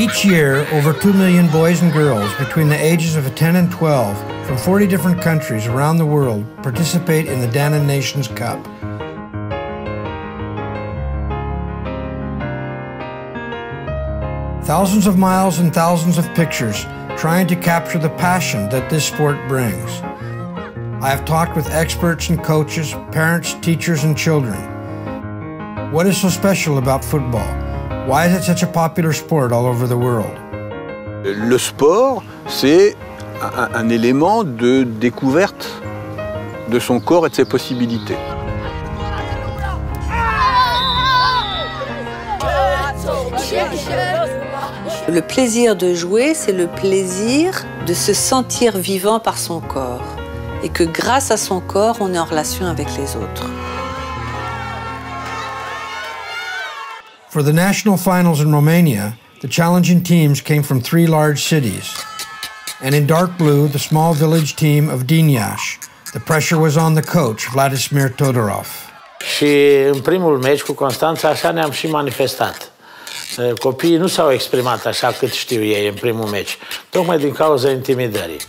Each year, over 2 million boys and girls between the ages of 10 and 12 from 40 different countries around the world participate in the Dannon Nations Cup. Thousands of miles and thousands of pictures trying to capture the passion that this sport brings. I have talked with experts and coaches, parents, teachers, and children. What is so special about football? Why is it such a popular sport all over the world? Le sport, c'est un élément de découverte de son corps et de ses possibilités. Le plaisir de jouer, c'est le plaisir de se sentir vivant par son corps et que grâce à son corps, on est en relation avec les autres. For the national finals in Romania, the challenging teams came from 3 large cities. And in dark blue, the small village team of Dinyaș. The pressure was on the coach, Vladimir Todorov. Și în primul meci cu Constanța așa ne-am și manifestat. Copiii nu s-au exprimat așa cât știu ei în primul meci, tocmai din cauza intimidării.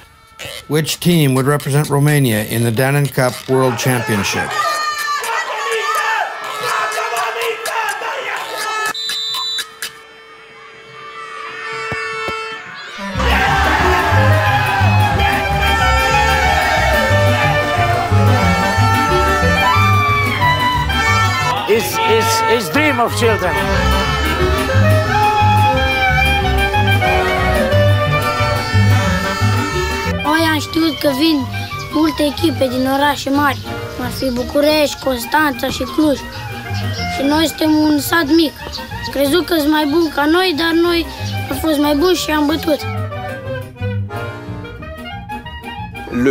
Which team would represent Romania in the Dannon Cup World Championship? It's dream of children. Noi am știut că vin multe echipe din orașe mari, cum ar fi București, Constanța și Cluj. Și noi suntem un sat mic. Am crezut că sunt mai buni ca noi, dar noi am fost mai buni și am bătut.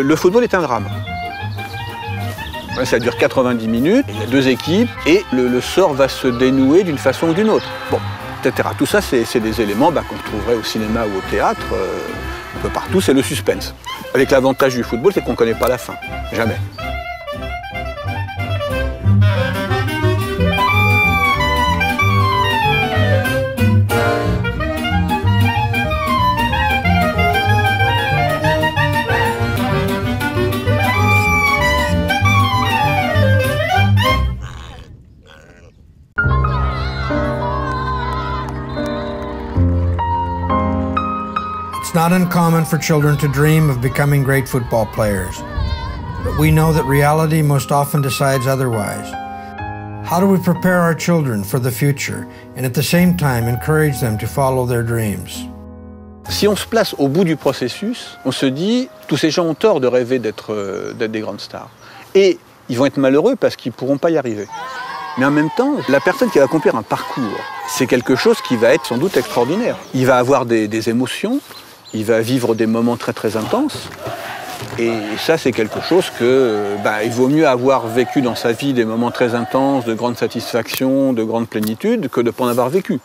Le football est un drame. Ça dure 90 minutes, il y a 2 équipes et le sort va se dénouer d'une façon ou d'une autre. Bon, etc. Tout ça, c'est des éléments qu'on retrouverait au cinéma ou au théâtre, un peu partout, c'est le suspense. Avec l'avantage du football, c'est qu'on ne connaît pas la fin, jamais. It's not uncommon for children to dream of becoming great football players, but we know that reality most often decides otherwise. How do we prepare our children for the future and at the same time encourage them to follow their dreams? Si on se place au bout du processus, on se dit tous ces gens ont tort de rêver d'être des grandes stars. Et ils vont être malheureux parce qu'ils ne pourront pas y arriver. Mais en même temps, la personne qui va accomplir un parcours, c'est quelque chose qui va être sans doute extraordinaire. Il va avoir des émotions, il va vivre des moments très très intenses. Et ça, c'est quelque chose que, il vaut mieux avoir vécu dans sa vie des moments très intenses, de grande satisfaction, de grande plénitude, que de ne pas en avoir vécu.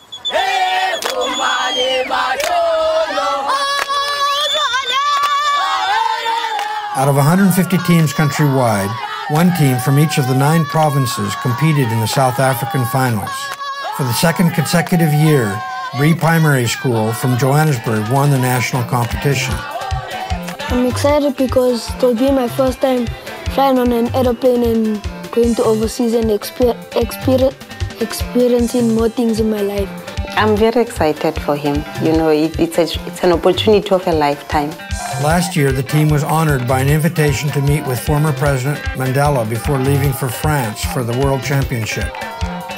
Out of 150 teams countrywide, 1 team from each of the 9 provinces competed in the South African finals. For the 2nd consecutive year, Bree Primary School from Johannesburg won the national competition. I'm excited because it will be my first time flying on an aeroplane and going to overseas and experiencing more things in my life. I'm very excited for him. You know, it's an opportunity of a lifetime. Last year, the team was honored by an invitation to meet with former President Mandela before leaving for France for the World Championship.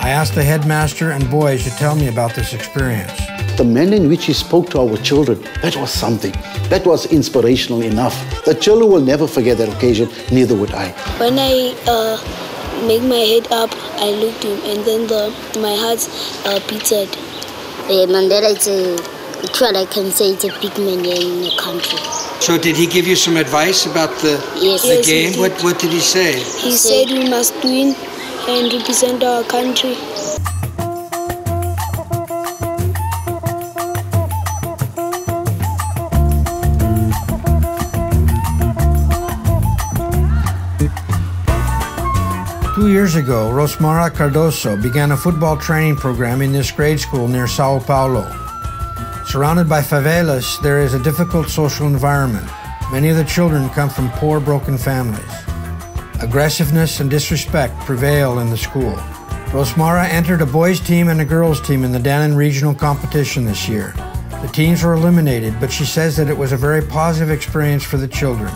I asked the headmaster and boys to tell me about this experience. The manner in which he spoke to our children, that was something. That was inspirational enough. The children will never forget that occasion, neither would I. When I make my head up, I looked him, and then my heart beated. Mandela, I can say it's a big man here in the country. So did he give you some advice about the game? What did he say? He said we must win and represent our country. Two years ago, Rosmara Cardoso began a football training program in this grade school near Sao Paulo. Surrounded by favelas, there is a difficult social environment. Many of the children come from poor, broken families. Aggressiveness and disrespect prevail in the school. Rosmara entered a boys' team and a girls' team in the Dannon Regional competition this year. The teams were eliminated, but she says that it was a very positive experience for the children.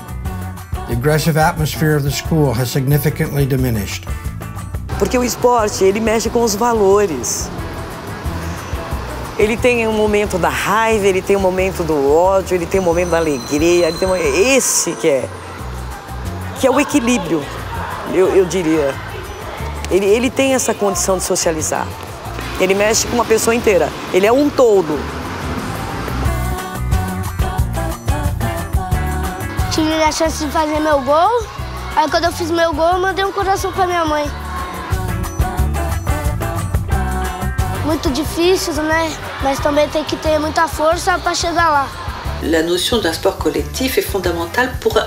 The aggressive atmosphere of the school has significantly diminished. Porque o esporte, ele mexe com os valores. Ele tem um momento da raiva, ele tem um momento do ódio, ele tem um momento da alegria, ele tem esse que é o equilíbrio, eu diria. Ele tem essa condição de socializar. Ele mexe com uma pessoa inteira. Ele é um todo. Tive a chance de fazer meu gol. Aí quando eu fiz meu gol, eu mandei um coração para minha mãe. Muito difícil, né? Mas também tem que ter muita força para chegar lá. La notion d'un sport collectif est fondamentale pour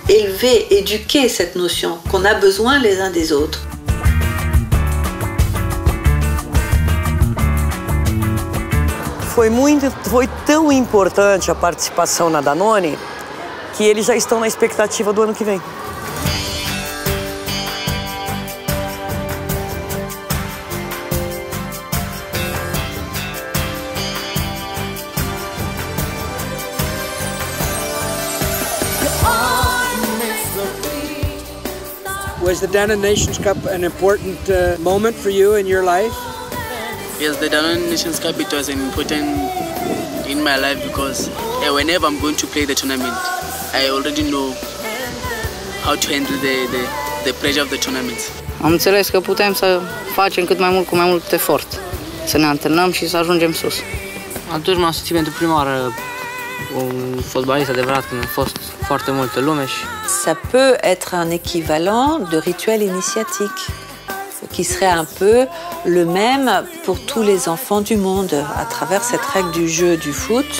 élever, éduquer cette notion qu'on a besoin les uns des autres. Foi tão importante a participação na Danone que eles já estão na expectativa do ano que vem. Was the Danone Nations Cup an important moment for you in your life? Yes, the Danone Nations Cup, it was important in my life because whenever I'm going to play the tournament, I already know how to handle the pressure of the tournament. Am înțeles că putem să facem cât mai mult cu mai mult efort, să ne antrenăm și să ajungem sus. Atunci m-am simțit pentru prima oară un fotbalist adevărat, când a fost foarte multă lume și... Ça peut être un équivalent de rituel initiatique, qui serait un peu le même pour tous les enfants du monde, à travers cette règle du jeu du foot,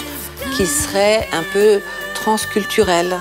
qui serait un peu transculturelle.